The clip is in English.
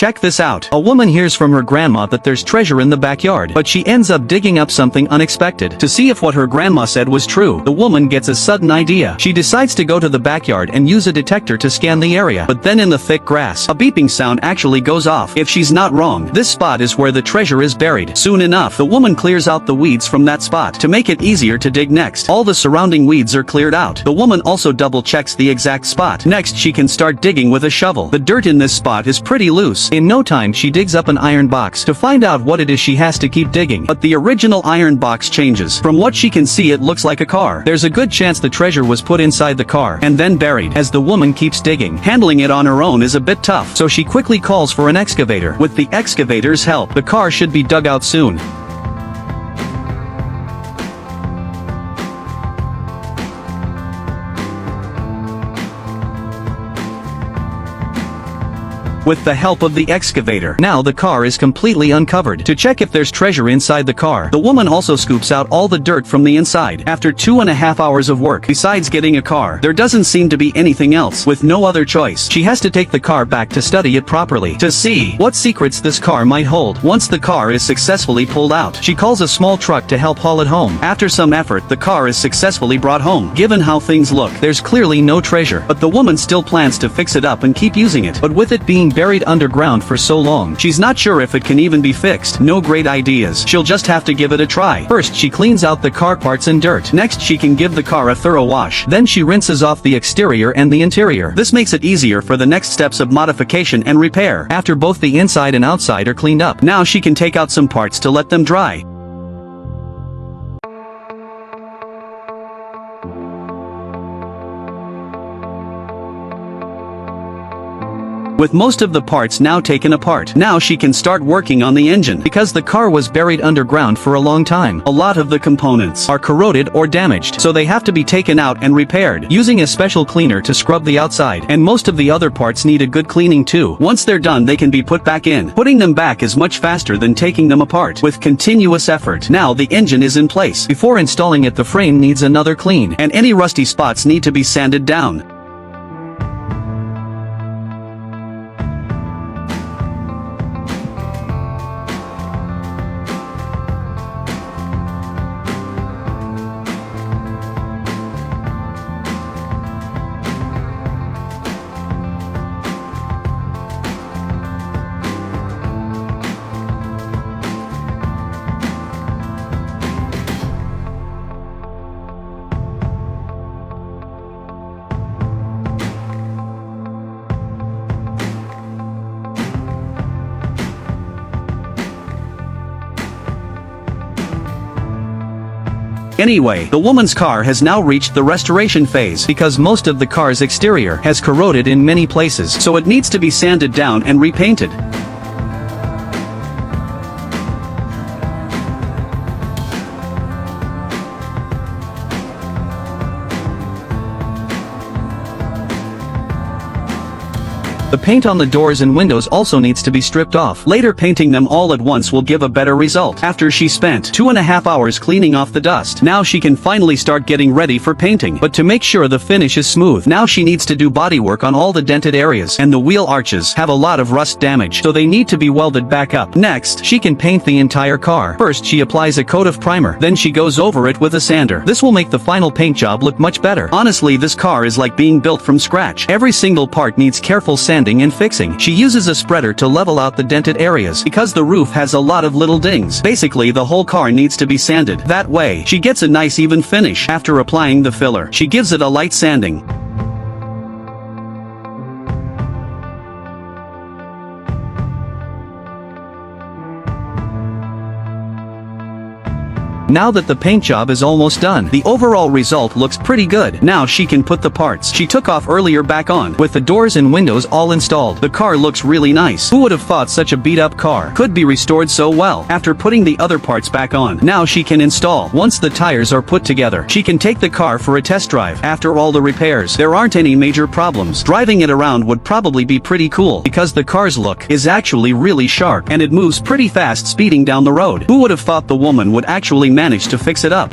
check this out. A woman hears from her grandma that there's treasure in the backyard, but she ends up digging up something unexpected. To see if what her grandma said was true, the woman gets a sudden idea. She decides to go to the backyard and use a detector to scan the area, but then in the thick grass, a beeping sound actually goes off. If she's not wrong, this spot is where the treasure is buried. Soon enough, the woman clears out the weeds from that spot. To make it easier to dig next, all the surrounding weeds are cleared out. The woman also double checks the exact spot. Next, she can start digging with a shovel. The dirt in this spot is pretty loose. In no time, she digs up an iron box. To find out what it is, she has to keep digging, but the original iron box changes. From what she can see, it looks like a car. There's a good chance the treasure was put inside the car and then buried. As the woman keeps digging, handling it on her own is a bit tough, so she quickly calls for an excavator. With the excavator's help, the car should be dug out soon. With the help of the excavator, now the car is completely uncovered. To check if there's treasure inside the car, the woman also scoops out all the dirt from the inside. After 2.5 hours of work, besides getting a car, there doesn't seem to be anything else. With no other choice, she has to take the car back to study it properly, to see what secrets this car might hold. Once the car is successfully pulled out, she calls a small truck to help haul it home. After some effort, the car is successfully brought home. Given how things look, there's clearly no treasure, but the woman still plans to fix it up and keep using it. But with it being buried underground for so long, she's not sure if it can even be fixed. No great ideas. She'll just have to give it a try. First, she cleans out the car parts and dirt. Next, she can give the car a thorough wash. Then she rinses off the exterior and the interior. This makes it easier for the next steps of modification and repair. After both the inside and outside are cleaned up, now she can take out some parts to let them dry. With most of the parts now taken apart, now she can start working on the engine. Because the car was buried underground for a long time, a lot of the components are corroded or damaged, so they have to be taken out and repaired, using a special cleaner to scrub the outside, and most of the other parts need a good cleaning too. Once they're done, they can be put back in. Putting them back is much faster than taking them apart. With continuous effort, now the engine is in place. Before installing it, the frame needs another clean, and any rusty spots need to be sanded down. Anyway, the woman's car has now reached the restoration phase because most of the car's exterior has corroded in many places, so it needs to be sanded down and repainted. The paint on the doors and windows also needs to be stripped off. Later, painting them all at once will give a better result. After she spent 2.5 hours cleaning off the dust, now she can finally start getting ready for painting. But to make sure the finish is smooth, now she needs to do bodywork on all the dented areas, and the wheel arches have a lot of rust damage, so they need to be welded back up. Next, she can paint the entire car. First, she applies a coat of primer, then she goes over it with a sander. This will make the final paint job look much better. Honestly, this car is like being built from scratch. Every single part needs careful sanding and fixing. She uses a spreader to level out the dented areas because the roof has a lot of little dings. Basically, the whole car needs to be sanded. That way, she gets a nice even finish. After applying the filler, she gives it a light sanding. Now that the paint job is almost done, the overall result looks pretty good. Now she can put the parts she took off earlier back on. With the doors and windows all installed, the car looks really nice. Who would have thought such a beat-up car could be restored so well? After putting the other parts back on, now she can install. Once the tires are put together, she can take the car for a test drive. After all the repairs, there aren't any major problems. Driving it around would probably be pretty cool because the car's look is actually really sharp and it moves pretty fast speeding down the road. Who would have thought the woman would actually manage to fix it up?